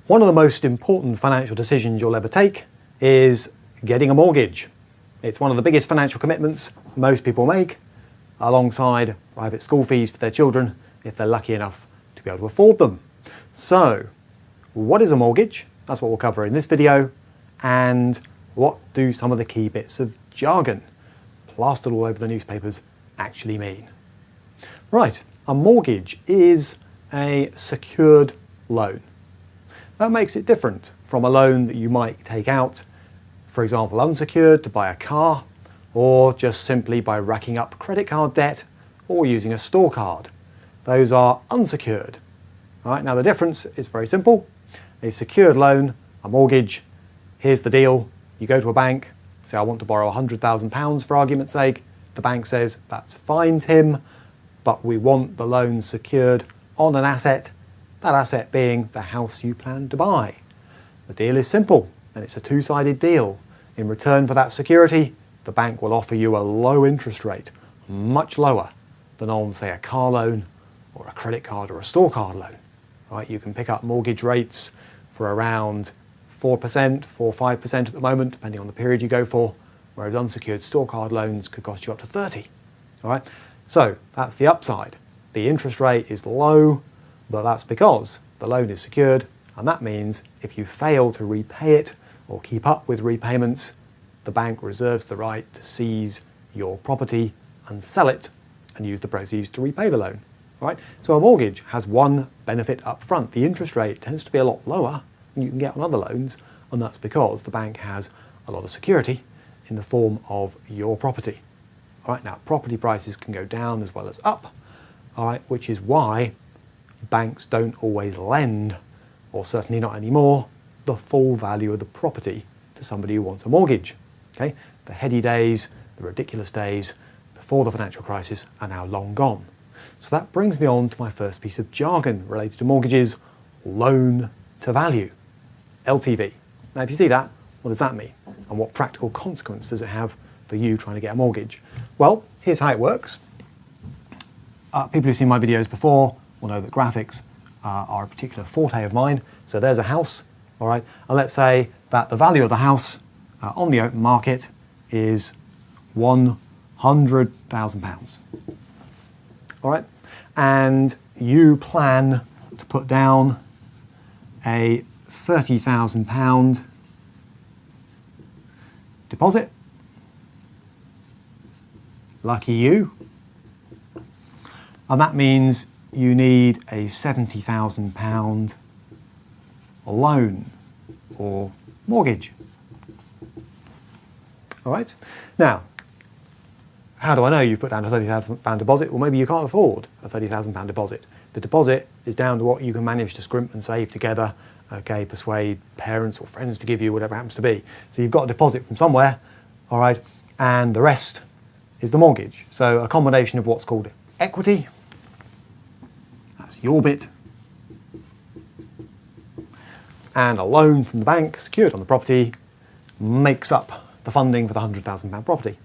One of the most important financial decisions you'll ever take is getting a mortgage. It's one of the biggest financial commitments most people make, alongside private school fees for their children if they're lucky enough to be able to afford them. So, what is a mortgage? That's what we'll cover in this video. And what do some of the key bits of jargon plastered all over the newspapers actually mean? Right, a mortgage is a secured loan. That makes it different from a loan that you might take out, for example, unsecured to buy a car, or just simply by racking up credit card debt or using a store card. Those are unsecured. All right, now the difference is very simple. A secured loan, a mortgage, here's the deal. You go to a bank, say I want to borrow £100,000 for argument's sake. The bank says, that's fine, Tim, but we want the loan secured on an asset, that asset being the house you plan to buy. The deal is simple, and it's a two-sided deal. In return for that security, the bank will offer you a low interest rate, much lower than on, say, a car loan or a credit card or a store card loan. Right? You can pick up mortgage rates for around 4%, 5% at the moment, depending on the period you go for, whereas unsecured store card loans could cost you up to 30. All right? So that's the upside. The interest rate is low, but that's because the loan is secured, and that means if you fail to repay it or keep up with repayments, the bank reserves the right to seize your property and sell it and use the proceeds to repay the loan. Right? So a mortgage has one benefit up front. The interest rate tends to be a lot lower than you can get on other loans, and that's because the bank has a lot of security in the form of your property. All right, now property prices can go down as well as up, all right, which is why banks don't always lend, or certainly not anymore, the full value of the property to somebody who wants a mortgage. Okay? The heady days, the ridiculous days before the financial crisis are now long gone. So that brings me on to my first piece of jargon related to mortgages, loan to value, LTV. Now if you see that, what does that mean? And what practical consequence does it have for you trying to get a mortgage? Well, here's how it works. People who've seen my videos before will know that graphics are a particular forte of mine. So there's a house, all right, and let's say that the value of the house on the open market is £100,000. All right, and you plan to put down a £30,000 deposit. Lucky you. And that means you need a £70,000 loan or mortgage. All right. Now, how do I know you've put down a £30,000 deposit? Well, maybe you can't afford a £30,000 deposit. The deposit is down to what you can manage to scrimp and save together, okay, persuade parents or friends to give you, whatever it happens to be. So you've got a deposit from somewhere, all right, and the rest is the mortgage. So a combination of what's called equity, that's your bit, and a loan from the bank secured on the property makes up the funding for the £100,000 property.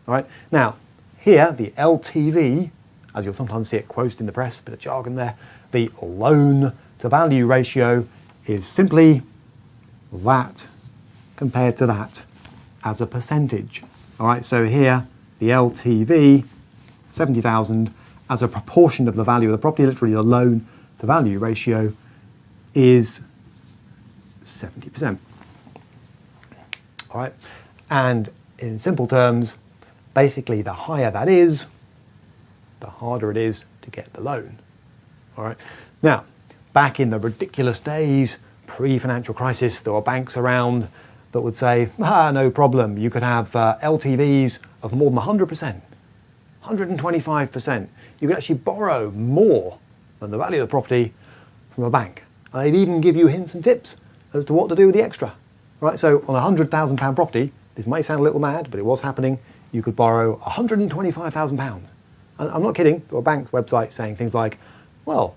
All right. Now, here the LTV, as you'll sometimes see it quoted in the press, a bit of jargon there, the loan to value ratio is simply that compared to that as a percentage. All right. So here the LTV, 70,000 as a proportion of the value of the property, literally the loan to value ratio is 70%. All right. And in simple terms, basically, the higher that is, the harder it is to get the loan. All right. Now, back in the ridiculous days, pre-financial crisis, there were banks around that would say, no problem, you could have LTVs of more than 100%, 125%. You could actually borrow more than the value of the property from a bank. And they'd even give you hints and tips as to what to do with the extra. Right. So on a £100,000 property, this may sound a little mad, but it was happening. You could borrow £125,000. And I'm not kidding. There were banks' websites saying things like, well,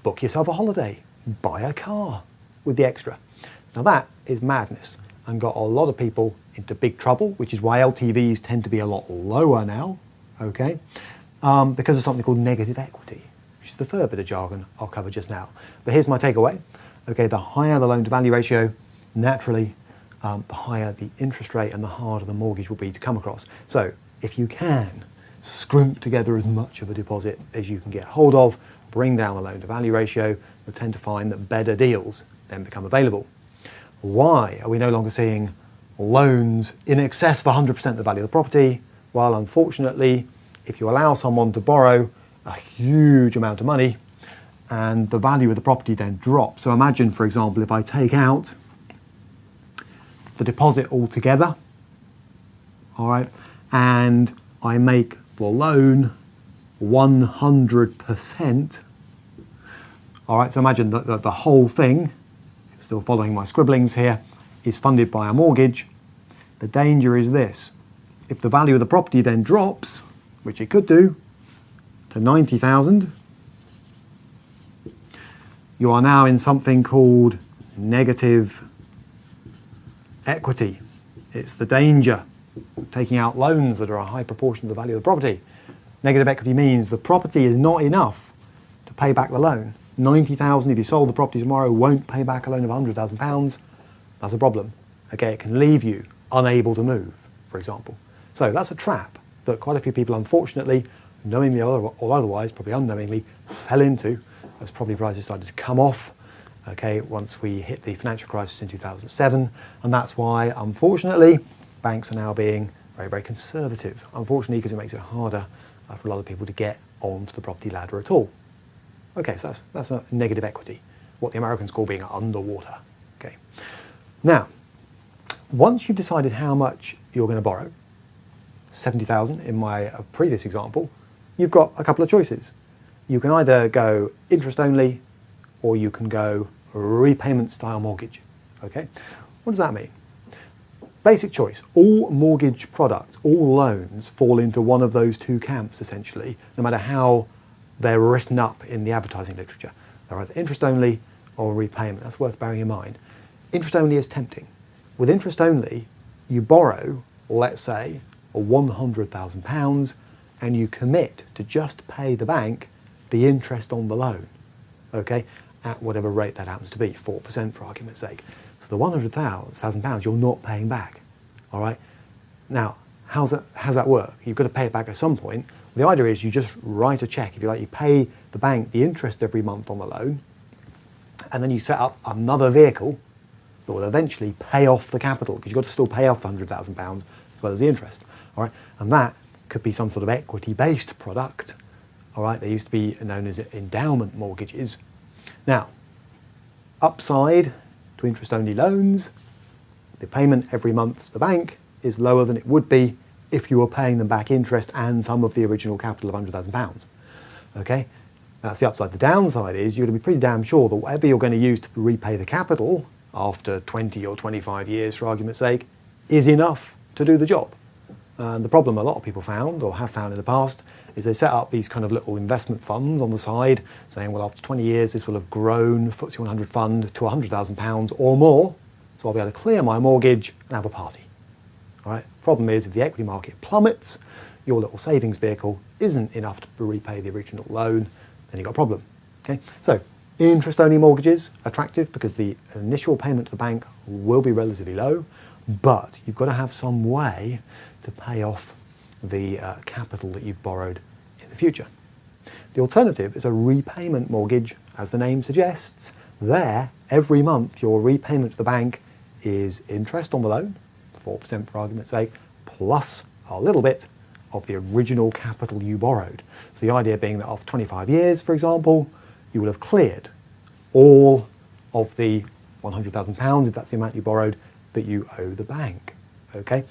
book yourself a holiday, buy a car with the extra. Now that is madness and got a lot of people into big trouble, which is why LTVs tend to be a lot lower now, okay? Because of something called negative equity, which is the third bit of jargon I'll cover just now. But here's my takeaway. Okay, the higher the loan to value ratio, naturally, the higher the interest rate and the harder the mortgage will be to come across. So if you can, scrimp together as much of a deposit as you can get hold of, bring down the loan to value ratio, you'll tend to find that better deals then become available. Why are we no longer seeing loans in excess of 100% of the value of the property? Well, unfortunately, if you allow someone to borrow a huge amount of money and the value of the property then drops. So imagine, for example, if I take out the deposit altogether, all right, and I make the loan 100%, all right, so imagine that the whole thing, still following my scribblings here, is funded by a mortgage. The danger is this: if the value of the property then drops, which it could do, to 90,000, you are now in something called negative equity. It's the danger of taking out loans that are a high proportion of the value of the property. Negative equity means the property is not enough to pay back the loan. 90,000, if you sold the property tomorrow, won't pay back a loan of £100,000. That's a problem. Okay, it can leave you unable to move, for example. So that's a trap that quite a few people, unfortunately, knowingly or otherwise, probably unknowingly, fell into as property prices started to come off, okay, once we hit the financial crisis in 2007. And that's why, unfortunately, banks are now being very, very conservative. Unfortunately, because it makes it harder for a lot of people to get onto the property ladder at all. Okay, so that's a negative equity, what the Americans call being underwater. Okay. Now, once you've decided how much you're going to borrow, 70,000 in my previous example, you've got a couple of choices. You can either go interest only, or you can go repayment style mortgage. Okay, what does that mean? Basic choice. All mortgage products, all loans fall into one of those two camps essentially, no matter how they're written up in the advertising literature. They're either interest only or repayment. That's worth bearing in mind. Interest only is tempting. With interest only, you borrow, let's say, £100,000 and you commit to just pay the bank the interest on the loan, okay, at whatever rate that happens to be, 4% for argument's sake. So the £100,000 you're not paying back, all right? Now, how's that work? You've got to pay it back at some point. The idea is you just write a check, if you like, you pay the bank the interest every month on the loan, and then you set up another vehicle that will eventually pay off the capital, because you've got to still pay off the £100,000 as well as the interest, all right? And that could be some sort of equity-based product, all right? They used to be known as endowment mortgages. Now, upside to interest-only loans, the payment every month to the bank is lower than it would be if you were paying them back interest and some of the original capital of £100,000, okay? That's the upside. The downside is you're going to be pretty damn sure that whatever you're going to use to repay the capital after 20 or 25 years, for argument's sake, is enough to do the job. And the problem a lot of people found, or have found in the past, is they set up these kind of little investment funds on the side, saying, well, after 20 years, this will have grown FTSE 100 fund to £100,000 or more, so I'll be able to clear my mortgage and have a party. All right? Problem is, if the equity market plummets, your little savings vehicle isn't enough to repay the original loan, then you've got a problem. Okay? So, interest-only mortgages, attractive because the initial payment to the bank will be relatively low, but you've got to have some way to pay off the capital that you've borrowed in the future. The alternative is a repayment mortgage. As the name suggests, there, every month, your repayment to the bank is interest on the loan, 4% for argument's sake, plus a little bit of the original capital you borrowed. So the idea being that after 25 years, for example, you will have cleared all of the £100,000, if that's the amount you borrowed, that you owe the bank, okay?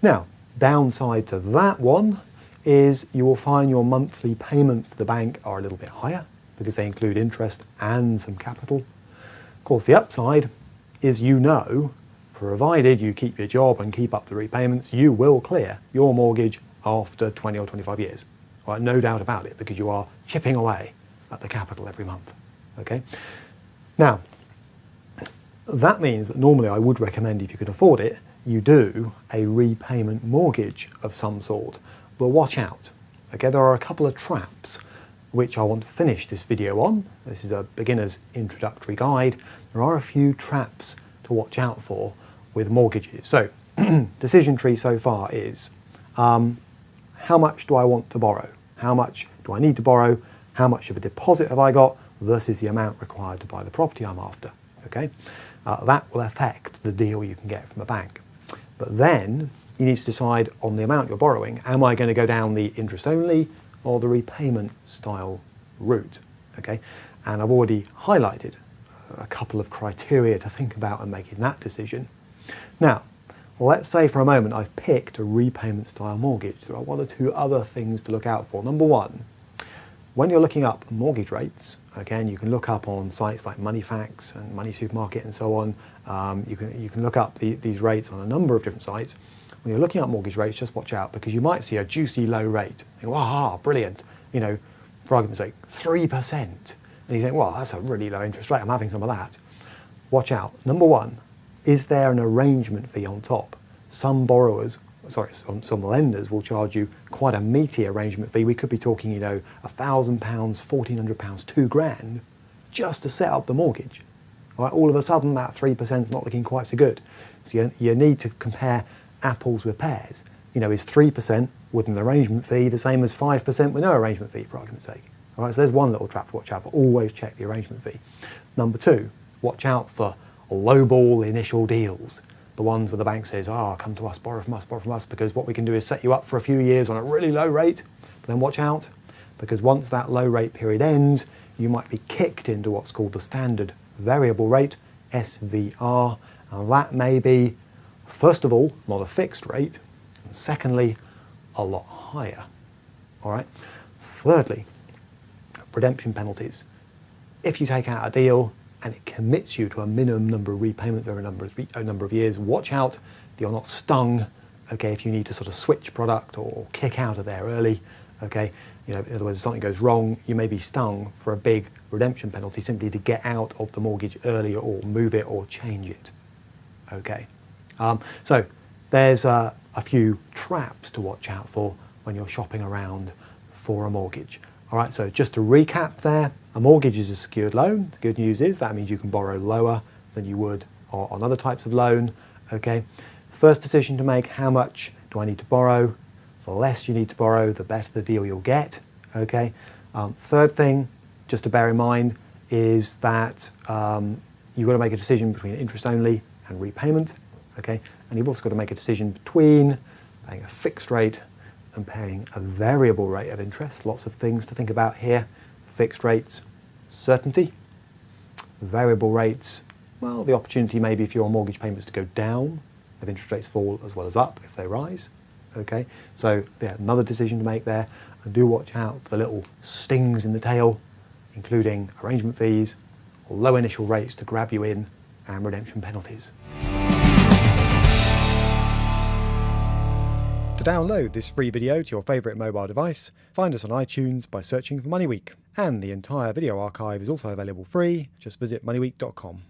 Now, downside to that one is you will find your monthly payments to the bank are a little bit higher because they include interest and some capital. Of course, the upside is provided you keep your job and keep up the repayments, you will clear your mortgage after 20 or 25 years. Right? No doubt about it, because you are chipping away at the capital every month, okay? Now, that means that normally I would recommend, if you can afford it, you do a repayment mortgage of some sort. But watch out, okay? There are a couple of traps. which I want to finish this video on. This is a beginner's introductory guide. There are a few traps to watch out for with mortgages. So, decision tree so far is, how much do I want to borrow? How much do I need to borrow? How much of a deposit have I got versus the amount required to buy the property I'm after? Okay, that will affect the deal you can get from a bank. But then you need to decide on the amount you're borrowing. Am I going to go down the interest only or the repayment style route? Okay, and I've already highlighted a couple of criteria to think about in making that decision. Now, let's say for a moment I've picked a repayment style mortgage. There are one or two other things to look out for. Number one, when you're looking up mortgage rates, again, you can look up on sites like MoneyFacts and Money Supermarket and so on. You can look up these rates on a number of different sites. When you're looking up mortgage rates, just watch out, because you might see a juicy low rate. You go, ah, brilliant. You know, for argument's sake, 3%. And you think, well, that's a really low interest rate. I'm having some of that. Watch out. Number one, is there an arrangement fee on top? Some lenders will charge you quite a meaty arrangement fee. We could be talking, you know, £1,000, £1,400, £2,000 just to set up the mortgage. All right, all of a sudden that 3% is not looking quite so good. So you need to compare apples with pears. You know, is 3% with an arrangement fee the same as 5% with no arrangement fee, for argument's sake? All right, so there's one little trap to watch out for. Always check the arrangement fee. Number two, watch out for lowball initial deals. The ones where the bank says, come to us, borrow from us, because what we can do is set you up for a few years on a really low rate. But then watch out, because once that low rate period ends, you might be kicked into what's called the standard variable rate, SVR. And that may be, first of all, not a fixed rate, and secondly, a lot higher. All right. Thirdly, redemption penalties. If you take out a deal and it commits you to a minimum number of repayments over a number of years, watch out that you're not stung, okay, if you need to sort of switch product or kick out of there early, okay. You know, in other words, if something goes wrong, you may be stung for a big redemption penalty simply to get out of the mortgage early or move it or change it, okay. So there's a few traps to watch out for when you're shopping around for a mortgage. All right, so just to recap there, a mortgage is a secured loan. The good news is that means you can borrow lower than you would on other types of loan, okay? First decision to make, how much do I need to borrow? The less you need to borrow, the better the deal you'll get, okay? Third thing, just to bear in mind, is that you've got to make a decision between interest only and repayment, okay? And you've also got to make a decision between paying a fixed rate and paying a variable rate of interest. Lots of things to think about here. Fixed rates, certainty. Variable rates, well, the opportunity maybe for your mortgage payments to go down if interest rates fall as well as up if they rise. Okay, so yeah, another decision to make there. And do watch out for the little stings in the tail, including arrangement fees, low initial rates to grab you in, and redemption penalties. To download this free video to your favourite mobile device, find us on iTunes by searching for MoneyWeek. And the entire video archive is also available free. Just visit moneyweek.com.